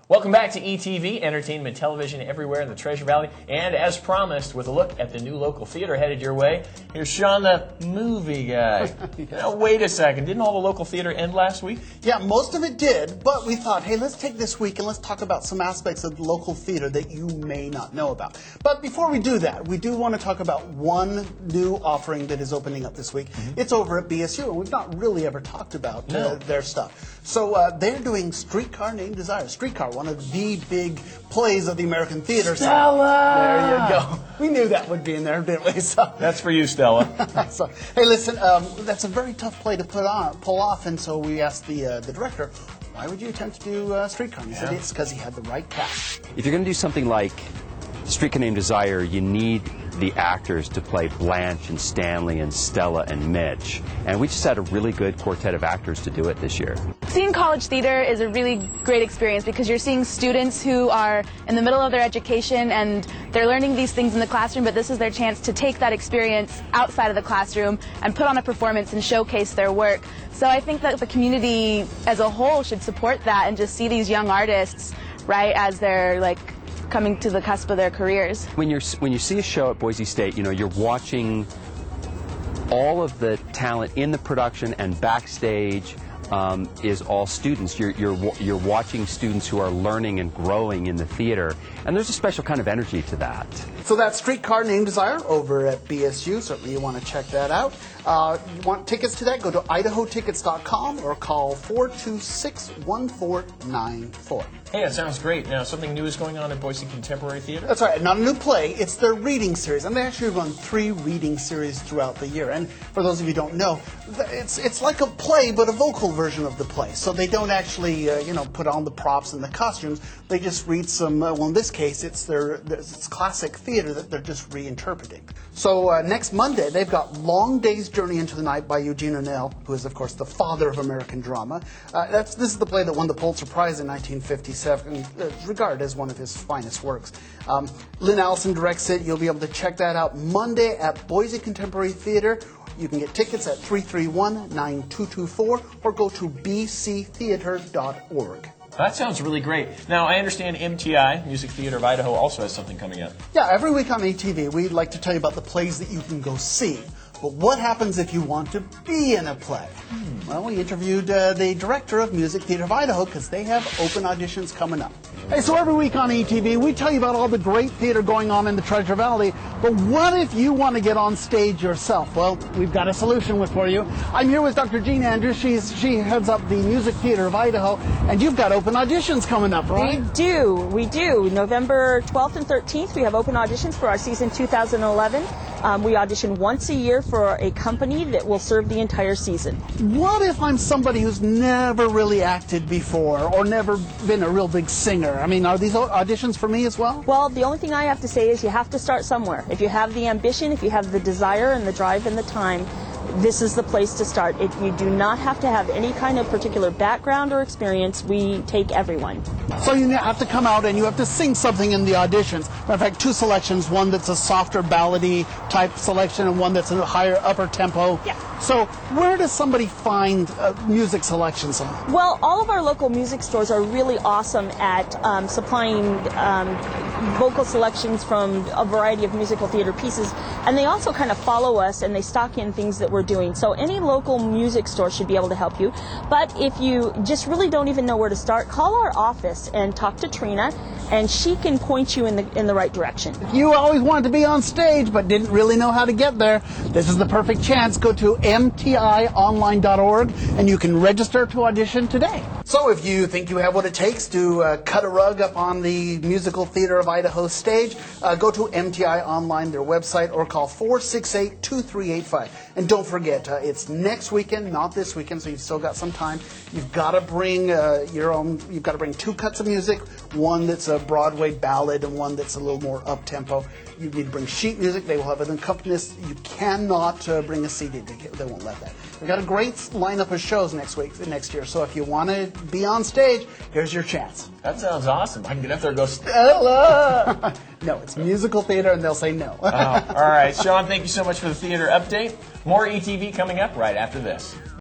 Welcome back to ETV, entertainment television everywhere in the Treasure Valley. And as promised, with a look at the new local theater headed your way, here's Sean, the movie guy. Yes. Now, wait a second. Didn't all the local theater end last week? Yeah, most of it did, but we thought, hey, let's take this week and let's talk about some aspects of the local theater that you may not know about. But before we do that, we do want to talk about one new offering that is opening up this week. It's over at BSU, and we've not really ever talked about their stuff. So they're doing Streetcar Named Desire. Streetcar, one of the big plays of the American theater. Stella! There you go. We knew that would be in there, didn't we? So, That's for you, Stella. so hey, listen, that's a very tough play to pull off, and so we asked the director, why would you attempt to do Streetcar? And he said it's because he had the right cast. If you're going to do something like Streetcar Named Desire, you need the actors to play Blanche and Stanley and Stella and Mitch. And we just had a really good quartet of actors to do it this year. Seeing college theater is a really great experience because you're seeing students who are in the middle of their education and they're learning these things in the classroom, but this is their chance to take that experience outside of the classroom and put on a performance and showcase their work. So I think that the community as a whole should support that and just see these young artists, right, as they're like coming to the cusp of their careers. When you see a show at Boise State, you're watching all of the talent in the production, and backstage is all students. You're watching students who are learning and growing in the theater, and there's a special kind of energy to that. So that's Streetcar Named Desire over at BSU. Certainly you want to check that out. You want tickets to that? Go to idahotickets.com or call 426-1494. Hey, that sounds great. Now, something new is going on at Boise Contemporary Theater? That's right. Not a new play. It's their reading series. And they actually run 3 reading series throughout the year. And for those of you who don't know, it's like a play, but a vocal version of the play. So they don't actually, put on the props and the costumes. They just read some, well, in this case, it's classic theater that they're just reinterpreting. So next Monday, they've got Long Day's Journey into the Night by Eugene O'Neill, who is, of course, the father of American drama. This is the play that won the Pulitzer Prize in 1957, regarded as one of his finest works. Lynn Allison directs it. You'll be able to check that out Monday at Boise Contemporary Theater. You can get tickets at 331-9224 or go to bctheater.org. That sounds really great. Now, I understand MTI, Music Theater of Idaho, also has something coming up. Yeah, every week on ETV, we'd like to tell you about the plays that you can go see. But what happens if you want to be in a play? Well, we interviewed the director of Music Theater of Idaho because they have open auditions coming up. Hey, so every week on ETV, we tell you about all the great theater going on in the Treasure Valley. But what if you want to get on stage yourself? Well, we've got a solution for you. I'm here with Dr. Jean Andrews. She heads up the Music Theater of Idaho, and you've got open auditions coming up, right? We do. November 12th and 13th, we have open auditions for our season 2011. We audition once a year for a company that will serve the entire season. What if I'm somebody who's never really acted before or never been a real big singer? I mean, are these auditions for me as well? Well, the only thing I have to say is you have to start somewhere. If you have the ambition, if you have the desire and the drive and the time, this is the place to start. You do not have to have any kind of particular background or experience. We take everyone. So you have to come out and you have to sing something in the auditions. Matter of fact, 2 selections, one that's a softer ballady type selection and one that's a higher upper tempo. Yeah. So where does somebody find music selections? Well, all of our local music stores are really awesome at supplying vocal selections from a variety of musical theater pieces, and they also kind of follow us and they stock in things that we're doing. So any local music store should be able to help you. But if you just really don't even know where to start, call our office and talk to Trina, and she can point you in the right direction. If you always wanted to be on stage but didn't really know how to get there, this is the perfect chance. Go to mtionline.org and you can register to audition today. So if you think you have what it takes to cut a rug up on the Musical Theater of Idaho stage, go to MTI Online, their website, or call 468-2385. And don't forget, it's next weekend, not this weekend, so you've still got some time. You've got to bring you've got to bring 2 cuts of music, one that's a Broadway ballad and one that's a little more up-tempo. You need to bring sheet music. They will have an accompanist. You cannot bring a CD. They won't let that. We've got a great lineup of shows next year. So if you want to be on stage, here's your chance. That sounds awesome. I can get up there and go, Stella! No, it's musical theater, and they'll say no. All right, Sean, thank you so much for the theater update. More ETV coming up right after this.